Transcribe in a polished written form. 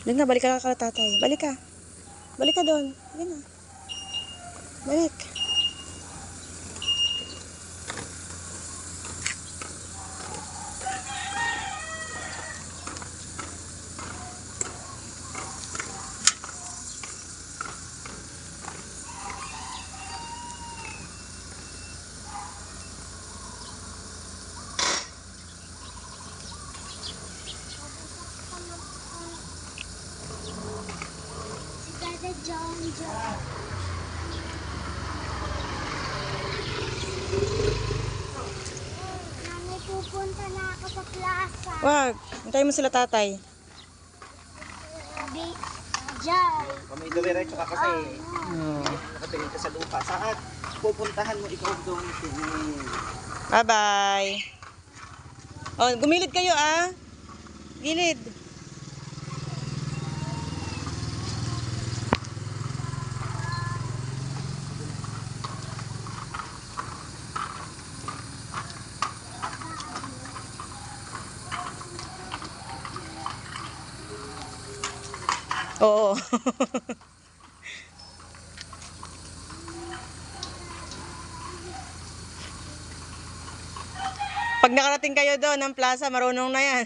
Doon na, balik ka kay tatay. Balik ka. Balik ka doon. Balik na. Balik. Mami, pupunta na ako sa plaza. Wag. Hintayin mo sila tatay. Jai. Kami dumiretso ka kasi Oh. nakatingin ka sa lupa. Saan pupuntahan mo ikaw doon? Bye-bye. Oh, gumilid kayo ah. Gilid. Oo. Pag nakarating kayo doon ng plaza, marunong na yan.